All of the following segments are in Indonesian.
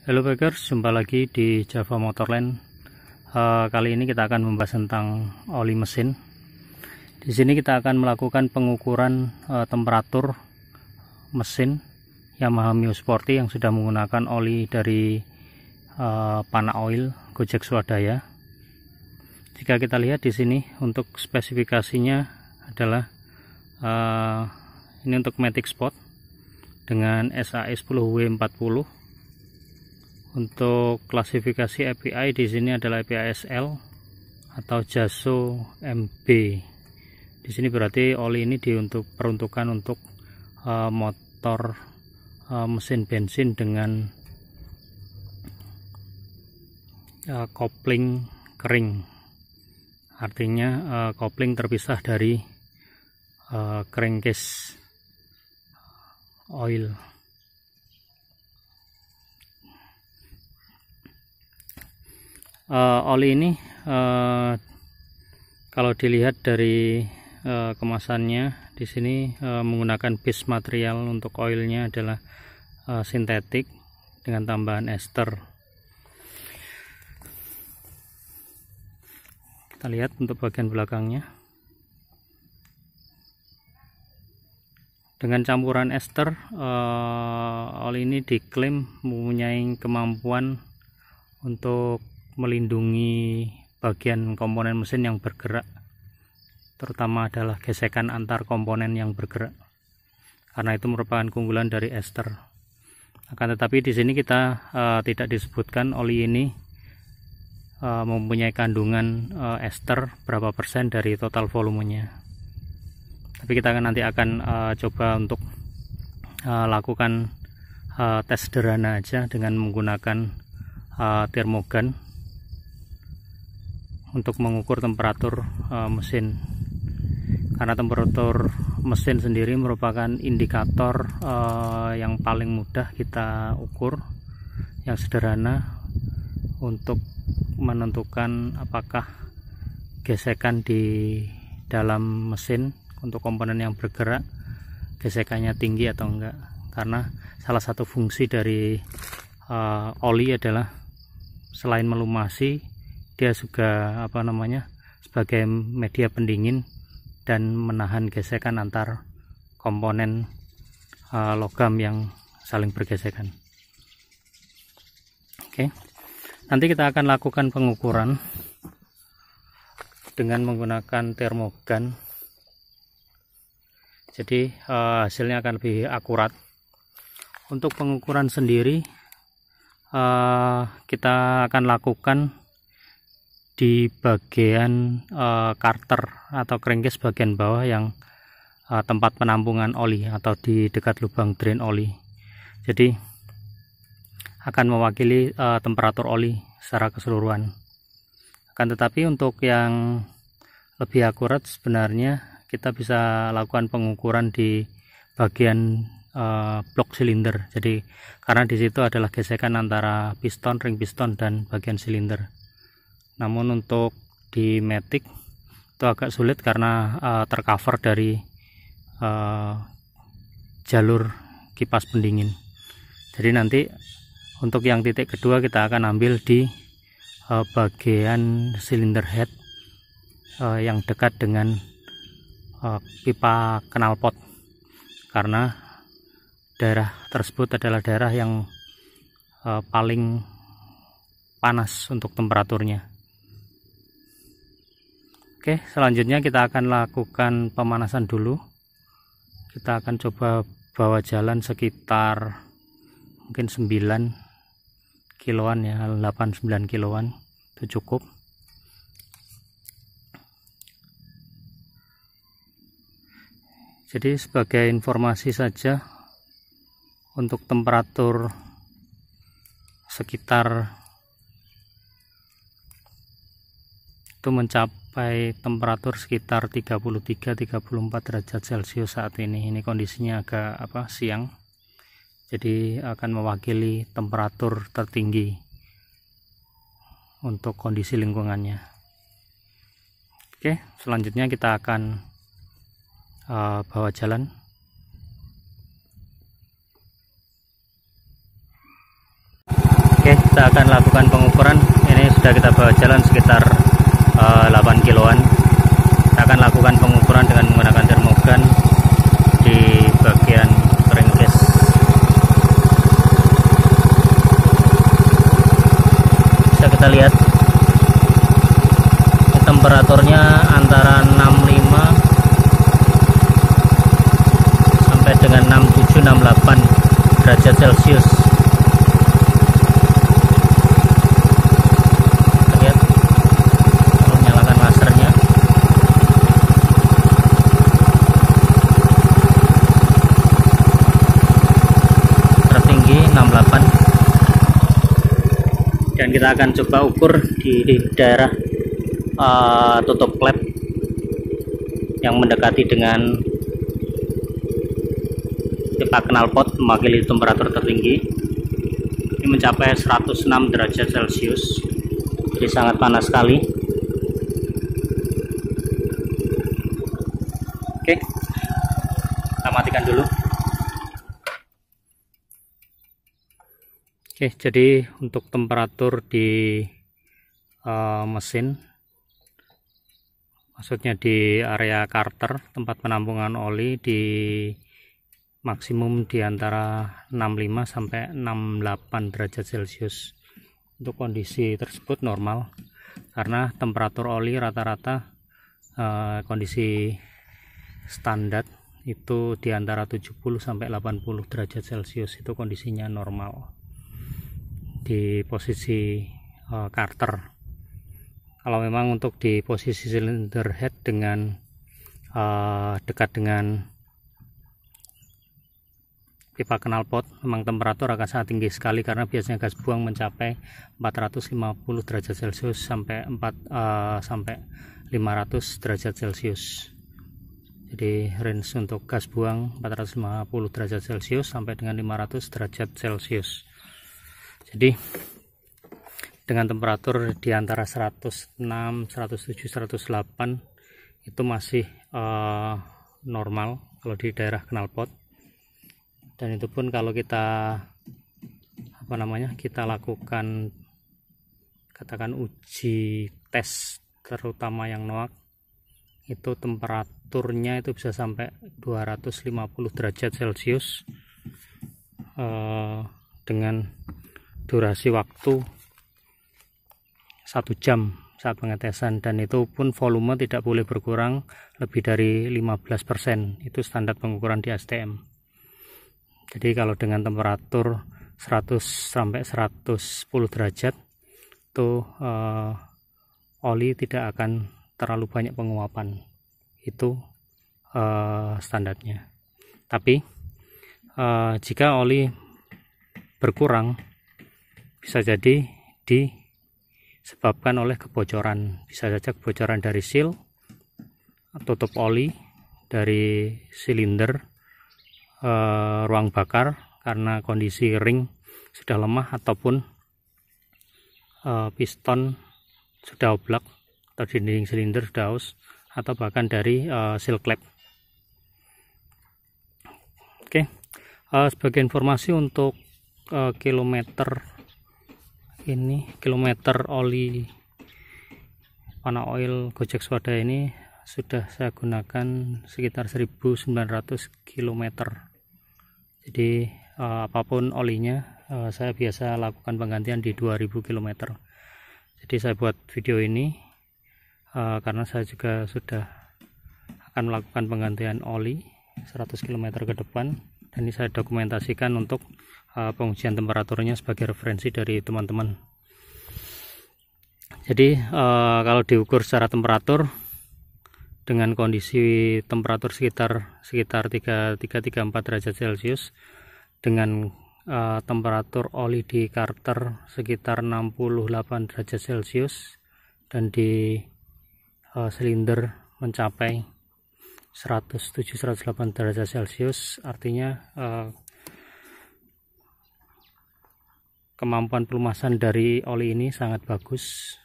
Halo bikers, jumpa lagi di Java Motorland. Kali ini kita akan membahas tentang oli mesin. Di sini kita akan melakukan pengukuran temperatur mesin Yamaha Mio Sporty yang sudah menggunakan oli dari Pana Oil Gojek Swadaya. Jika kita lihat di sini untuk spesifikasinya adalah ini untuk Matic Spot dengan SAE 10W40. Untuk klasifikasi API di sini adalah API SL atau JASO MB. Di sini berarti oli ini diperuntukkan untuk motor mesin bensin dengan kopling kering. Artinya kopling terpisah dari crankcase oil. Oli ini kalau dilihat dari kemasannya di sini menggunakan base material untuk oilnya adalah sintetik dengan tambahan ester. Kita lihat untuk bagian belakangnya dengan campuran ester. Oli ini diklaim mempunyai kemampuan untuk melindungi bagian komponen mesin yang bergerak, terutama adalah gesekan antar komponen yang bergerak, karena itu merupakan keunggulan dari ester. Akan tetapi di sini kita tidak disebutkan oli ini mempunyai kandungan ester berapa persen dari total volumenya. Tapi kita nanti akan coba untuk lakukan tes sederhana aja dengan menggunakan termogan untuk mengukur temperatur mesin, karena temperatur mesin sendiri merupakan indikator yang paling mudah kita ukur, yang sederhana untuk menentukan apakah gesekan di dalam mesin untuk komponen yang bergerak gesekannya tinggi atau enggak. Karena salah satu fungsi dari oli adalah selain melumasi, dia juga sebagai media pendingin dan menahan gesekan antar komponen logam yang saling bergesekan. Oke, nanti kita akan lakukan pengukuran dengan menggunakan termogan. Jadi hasilnya akan lebih akurat. Untuk pengukuran sendiri kita akan lakukan di bagian karter atau crankcase bagian bawah yang tempat penampungan oli atau di dekat lubang drain oli. Jadi akan mewakili temperatur oli secara keseluruhan. Akan tetapi untuk yang lebih akurat sebenarnya kita bisa lakukan pengukuran di bagian blok silinder. Jadi karena di situ adalah gesekan antara piston, ring piston dan bagian silinder. Namun untuk di Matic itu agak sulit karena tercover dari jalur kipas pendingin. Jadi nanti untuk yang titik kedua kita akan ambil di bagian silinder head yang dekat dengan pipa knalpot, karena daerah tersebut adalah daerah yang paling panas untuk temperaturnya. Oke, selanjutnya kita akan lakukan pemanasan dulu. Kita akan coba bawa jalan sekitar mungkin 9 kiloan ya, 8-9 kiloan itu cukup. Jadi sebagai informasi saja, untuk temperatur sekitar itu mencapai temperatur sekitar 33-34 derajat Celcius saat ini. Ini kondisinya agak siang, jadi akan mewakili temperatur tertinggi untuk kondisi lingkungannya. Oke, selanjutnya kita akan bawa jalan. Oke, kita akan lakukan pengukuran. Ini sudah kita bawa jalan sekitar 8 kiloan. Kita akan lakukan pengukuran dengan menggunakan termogan di bagian crankcase. Bisa kita lihat temperaturnya antara 65 sampai dengan 67-68 derajat Celcius. Lihat, kalau nyalakan lasernya, tertinggi 68. Dan kita akan coba ukur di daerah tutup klep yang mendekati dengan pipa knalpot mewakili temperatur tertinggi. Ini mencapai 106 derajat Celcius, jadi sangat panas sekali. Oke, kita matikan dulu. Oke, jadi untuk temperatur di mesin, maksudnya di area karter tempat penampungan oli, di maksimum di antara 65 sampai 68 derajat Celcius. Untuk kondisi tersebut normal karena temperatur oli rata-rata kondisi standar itu di antara 70 sampai 80 derajat Celcius, itu kondisinya normal di posisi karter. Kalau memang untuk di posisi cylinder head dengan dekat dengan pipa knalpot, memang temperatur akan sangat tinggi sekali karena biasanya gas buang mencapai 450 derajat Celcius sampai 500 derajat Celcius. Jadi range untuk gas buang 450 derajat Celcius sampai dengan 500 derajat Celcius. Jadi dengan temperatur di antara 106, 107, 108 itu masih normal kalau di daerah knalpot. Dan itu pun kalau kita kita lakukan katakan uji tes, terutama yang NOAK, itu temperaturnya itu bisa sampai 250 derajat Celcius dengan durasi waktu 1 jam saat pengetesan, dan itu pun volume tidak boleh berkurang lebih dari 15%. Itu standar pengukuran di STM. Jadi kalau dengan temperatur 100 sampai 110 derajat itu oli tidak akan terlalu banyak penguapan. Itu standarnya. Tapi jika oli berkurang, bisa jadi disebabkan oleh kebocoran. Bisa saja kebocoran dari seal, tutup oli, dari silinder, ruang bakar karena kondisi ring sudah lemah, ataupun piston sudah oblak atau dinding silinder sudah aus, atau bahkan dari seal klep. Oke, sebagai informasi untuk kilometer oli Pana Oil Gojek Swadaya ini sudah saya gunakan sekitar 1900 km. Jadi apapun olinya, saya biasa lakukan penggantian di 2000 km. Jadi saya buat video ini karena saya juga sudah akan melakukan penggantian oli 100 km ke depan, dan ini saya dokumentasikan untuk pengujian temperaturnya sebagai referensi dari teman-teman. Jadi kalau diukur secara temperatur dengan kondisi temperatur sekitar 33-34 derajat Celcius, dengan temperatur oli di karter sekitar 68 derajat Celcius, dan di silinder mencapai 107-108 derajat Celcius, artinya kemampuan pelumasan dari oli ini sangat bagus.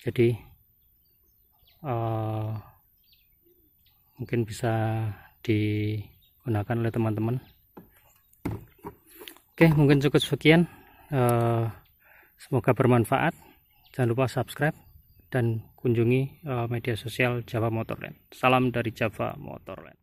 Jadi mungkin bisa digunakan oleh teman-teman. Oke, mungkin cukup sekian Semoga bermanfaat. Jangan lupa subscribe dan kunjungi media sosial Java Motorland. Salam dari Java Motorland.